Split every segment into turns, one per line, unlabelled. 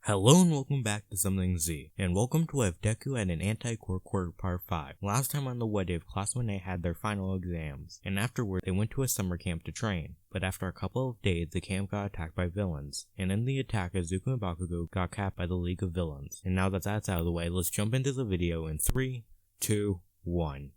Hello and welcome back to Something Z, and welcome to If Deku and an Anti-Quirk Part 5. Last time on the What If, Class 1A had their final exams, and afterward they went to a summer camp to train. But after a couple of days, the camp got attacked by villains, and in the attack, Izuku and Bakugo got capped by the League of Villains. And now that that's out of the way, let's jump into the video in 3, 2, 1.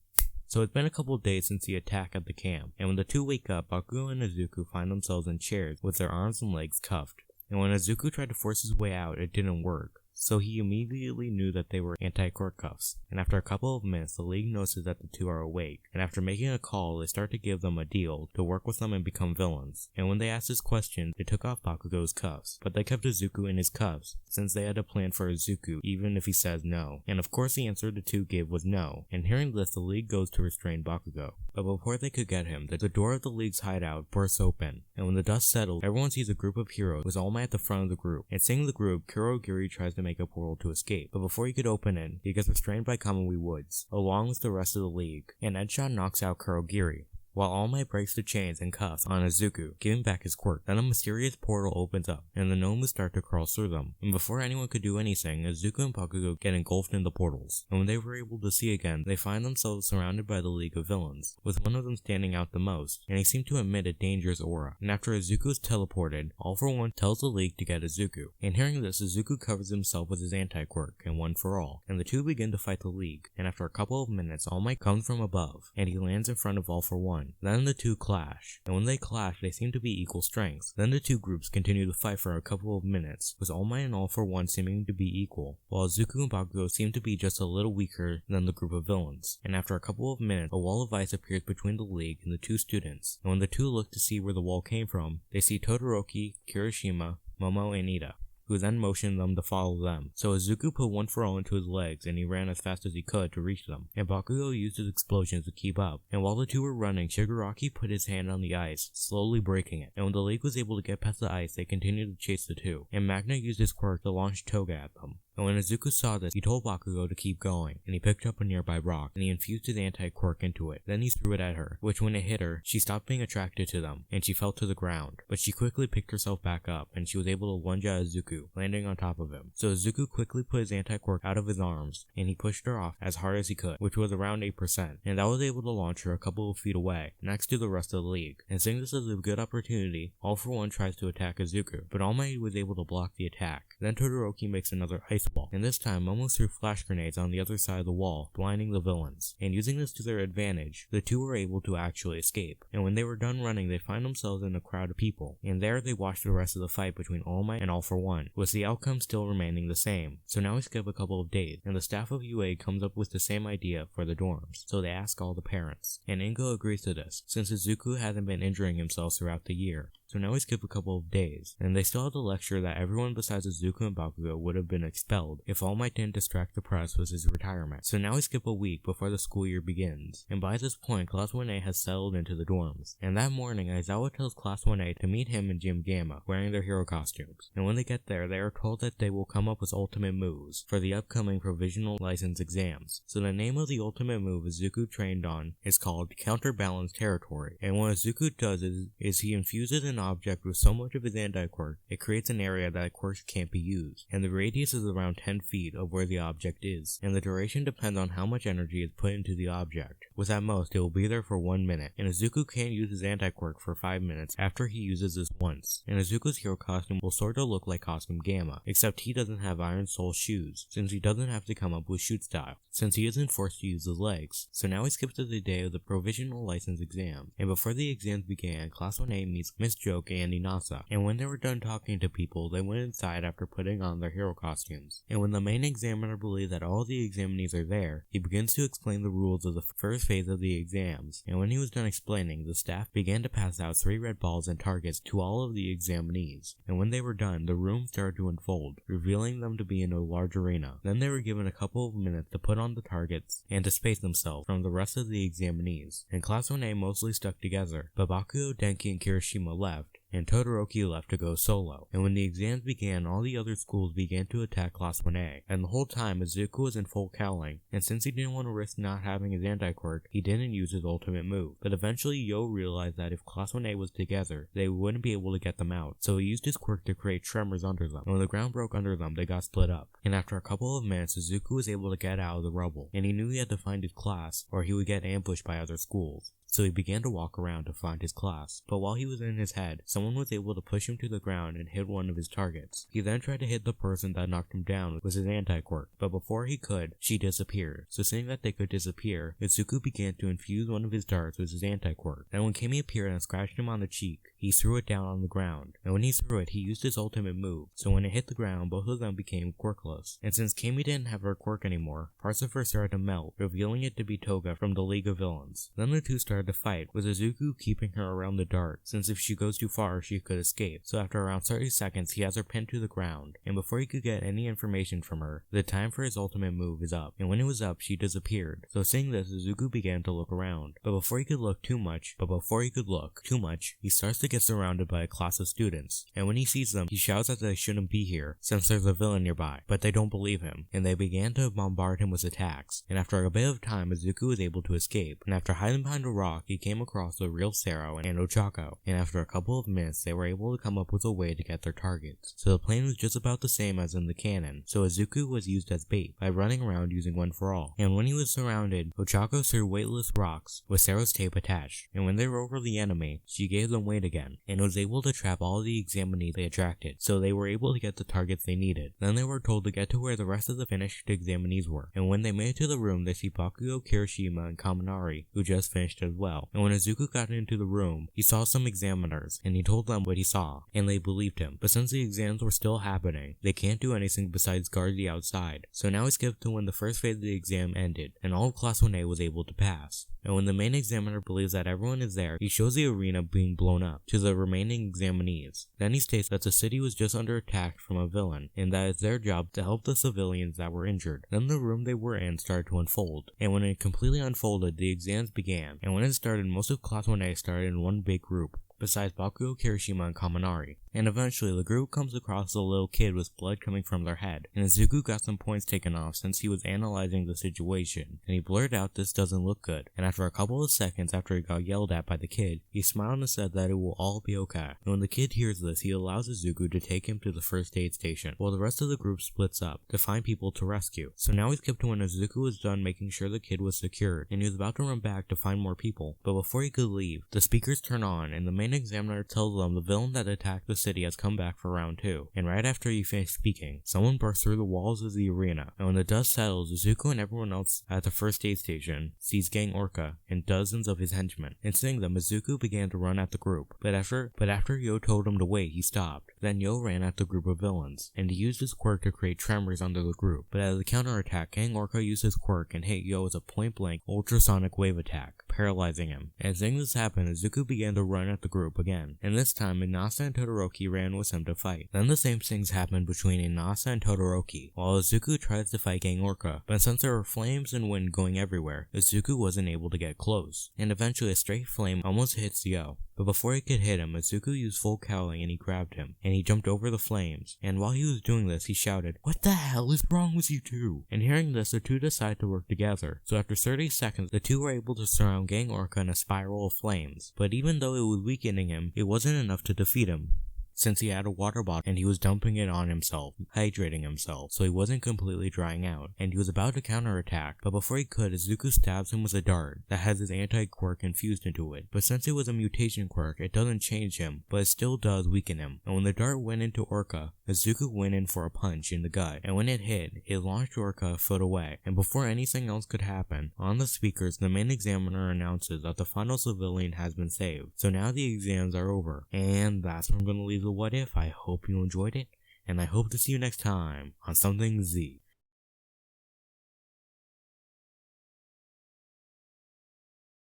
So it's been a couple of days since the attack at the camp, and when the two wake up, Bakugo and Izuku find themselves in chairs with their arms and legs cuffed. And when Izuku tried to force his way out, it didn't work. So he immediately knew that they were anti-Quirk cuffs, and after a couple of minutes the league notices that the two are awake, and after making a call they start to give them a deal to work with them and become villains. And when they asked this question, they took off Bakugo's cuffs, but they kept Izuku in his cuffs, since they had a plan for Izuku even if he says no. And of course the answer the two gave was no, and hearing this the league goes to restrain Bakugo. But before they could get him, the door of the league's hideout bursts open, and when the dust settles, everyone sees a group of heroes with All Might at the front of the group, and seeing the group, Kurogiri tries to make a portal to escape, but before he could open it, he gets restrained by Kamui Woods, along with the rest of the league, and Edshot knocks out Kurogiri, while All Might breaks the chains and cuffs on Izuku, giving back his quirk. Then a mysterious portal opens up, and the gnomes start to crawl through them, and before anyone could do anything, Izuku and Bakugo get engulfed in the portals, and when they were able to see again, they find themselves surrounded by the League of Villains, with one of them standing out the most, and he seemed to emit a dangerous aura. And after Izuku is teleported, All For One tells the League to get Izuku, and hearing this, Izuku covers himself with his anti-quirk, and One For All, and the two begin to fight the League, and after a couple of minutes, All Might comes from above, and he lands in front of All For One. Then the two clash, and when they clash, they seem to be equal strengths. Then the two groups continue to fight for a couple of minutes, with All Might and All For One seeming to be equal, while Izuku and Bakugo seem to be just a little weaker than the group of villains. And after a couple of minutes, a wall of ice appears between the League and the two students, and when the two look to see where the wall came from, they see Todoroki, Kirishima, Momo, and Ida, who then motioned them to follow them. So Izuku put One For All into his legs and he ran as fast as he could to reach them, and Bakugo used his explosions to keep up. And while the two were running, Shigaraki put his hand on the ice, slowly breaking it, and when the League was able to get past the ice, they continued to chase the two, and Magna used his quirk to launch Toga at them. And when Izuku saw this, he told Bakugo to keep going, and he picked up a nearby rock, and he infused his anti-quirk into it. Then he threw it at her, which when it hit her, she stopped being attracted to them, and she fell to the ground. But she quickly picked herself back up, and she was able to lunge at Izuku, landing on top of him. So Izuku quickly put his anti-quirk out of his arms, and he pushed her off as hard as he could, which was around 8%, and that was able to launch her a couple of feet away, next to the rest of the League. And seeing this as a good opportunity, All For One tries to attack Izuku, but All Might was able to block the attack. Then Todoroki makes another ice wall, and this time Momo threw flash grenades on the other side of the wall, blinding the villains, and using this to their advantage, the two were able to actually escape. And when they were done running, they find themselves in a crowd of people, and there they watch the rest of the fight between All Might and All For One, with the outcome still remaining the same. So now we skip a couple of days, and the staff of UA comes up with the same idea for the dorms, so they ask all the parents, and Ingo agrees to this, since Izuku hasn't been injuring himself throughout the year. So now we skip a couple of days, and they still have the lecture that everyone besides Izuku and Bakugo would have been expelled if All Might didn't distract the press with his retirement. So now we skip a week before the school year begins, and by this point Class 1A has settled into the dorms. And that morning Aizawa tells Class 1A to meet him in Gym Gamma, wearing their hero costumes. And when they get there, they are told that they will come up with ultimate moves for the upcoming provisional license exams. So the name of the ultimate move Izuku trained on is called Counterbalance Territory, and what Izuku does is he infuses an object with so much of his anti-quirk, it creates an area that quirks can't be used, and the radius is around 10 feet of where the object is, and the duration depends on how much energy is put into the object, with at most it will be there for 1 minute, and Izuku can't use his anti-quirk for 5 minutes after he uses this once. And Izuku's hero costume will sort of look like Costume Gamma, except he doesn't have Iron Soul shoes, since he doesn't have to come up with shoot style, since he isn't forced to use his legs. So now we skip to the day of the provisional license exam, and before the exams began, Class 1A meets Miss Joke and Inasa, and when they were done talking to people, they went inside after putting on their hero costumes. And when the main examiner believes that all the examinees are there, he begins to explain the rules of the first phase of the exams, and when he was done explaining, the staff began to pass out 3 red balls and targets to all of the examinees, and when they were done, the room started to unfold, revealing them to be in a large arena. Then they were given a couple of minutes to put on the targets and to space themselves from the rest of the examinees, and Class 1A mostly stuck together, but Bakugo, Denki, and Kirishima left, and Todoroki left to go solo. And when the exams began, all the other schools began to attack Class 1A, and the whole time Izuku was in full cowling, and since he didn't want to risk not having his anti-quirk, he didn't use his ultimate move. But eventually Yo realized that if Class 1A was together, they wouldn't be able to get them out, so he used his quirk to create tremors under them, and when the ground broke under them, they got split up. And after a couple of minutes, Izuku was able to get out of the rubble, and he knew he had to find his class, or he would get ambushed by other schools. So he began to walk around to find his class, but while he was in his head, someone was able to push him to the ground and hit one of his targets. He then tried to hit the person that knocked him down with his anti-quirk, but before he could, she disappeared. So seeing that they could disappear, Izuku began to infuse one of his darts with his anti-quirk. And when Kimi appeared and scratched him on the cheek, he threw it down on the ground, and when he threw it, he used his ultimate move, so when it hit the ground, both of them became quirkless. And since Kimi didn't have her quirk anymore, parts of her started to melt, revealing it to be Toga from the League of Villains. Then the two started to fight, with Izuku keeping her around the dart, since if she goes too far, she could escape. So after around 30 seconds, he has her pinned to the ground, and before he could get any information from her, the time for his ultimate move is up, and when it was up, she disappeared. So seeing this, Izuku began to look around, but before he could look too much, he starts to get surrounded by a class of students, and when he sees them, he shouts that they shouldn't be here, since there's a villain nearby, but they don't believe him, and they began to bombard him with attacks, and after a bit of time, Izuku was able to escape, and after hiding behind a rock, he came across the real Sero and Ochako, and after a couple of minutes, they were able to come up with a way to get their targets. So the plan was just about the same as in the canon, so Izuku was used as bait by running around using One for All, and when he was surrounded, Ochako threw weightless rocks with Sero's tape attached, and when they were over the enemy, she gave them weight again, and was able to trap all the examinees they attracted, so they were able to get the targets they needed. Then they were told to get to where the rest of the finished examinees were, and when they made it to the room, they see Bakugo, Kirishima, and Kaminari, who just finished as well. And when Izuku got into the room, he saw some examiners, and he told them what he saw, and they believed him. But since the exams were still happening, they can't do anything besides guard the outside. So now we skip to when the first phase of the exam ended, and all of Class 1A was able to pass. And when the main examiner believes that everyone is there, he shows the arena being blown up to the remaining examinees. Then he states that the city was just under attack from a villain, and that it's their job to help the civilians that were injured. Then the room they were in started to unfold, and when it completely unfolded, the exams began, and when it started, most of Class 1A started in one big group, besides Bakugo, Kirishima, and Kaminari. And eventually, the group comes across a little kid with blood coming from their head, and Izuku got some points taken off since he was analyzing the situation, and he blurted out this doesn't look good, and after a couple of seconds after he got yelled at by the kid, he smiled and said that it will all be okay. And when the kid hears this, he allows Izuku to take him to the first aid station, while the rest of the group splits up to find people to rescue. So now we skip to when Izuku was done making sure the kid was secured, and he was about to run back to find more people, but before he could leave, the speakers turn on, and the main examiner tells them the villain that attacked the city has come back for round 2, and right after he finished speaking, someone burst through the walls of the arena, and when the dust settles, Izuku and everyone else at the first aid station sees Gang Orca and dozens of his henchmen, and seeing them, Izuku began to run at the group, but after Yo told him to wait, he stopped. Then Yo ran at the group of villains, and he used his quirk to create tremors under the group, but as a counterattack, Gang Orca used his quirk and hit Yo with a point-blank ultrasonic wave attack, paralyzing him. And seeing this happen, Izuku began to run at the group again, and this time Inasa and Todoroki ran with him to fight. Then the same things happened between Inasa and Todoroki, while Izuku tries to fight Gang Orca, but since there were flames and wind going everywhere, Izuku wasn't able to get close, and eventually a straight flame almost hits Yo. But before he could hit him, Izuku used full cowling and he grabbed him, and he jumped over the flames, and while he was doing this, he shouted, "What the hell is wrong with you two?" And hearing this, the two decide to work together, so after 30 seconds, the two were able to surround Gang Orca in a spiral of flames, but even though it was weakening him, it wasn't enough to defeat him, since he had a water bottle and he was dumping it on himself, hydrating himself, so he wasn't completely drying out, and he was about to counterattack, but before he could, Izuku stabs him with a dart that has his anti-quirk infused into it, but since it was a mutation quirk, it doesn't change him, but it still does weaken him, and when the dart went into Orca, Izuku went in for a punch in the gut, and when it hit, it launched Orca a foot away, and before anything else could happen, on the speakers, the main examiner announces that the final civilian has been saved, so now the exams are over, and that's where I'm gonna leave the What If. I hope you enjoyed it, and I hope to see you next time on Something Z.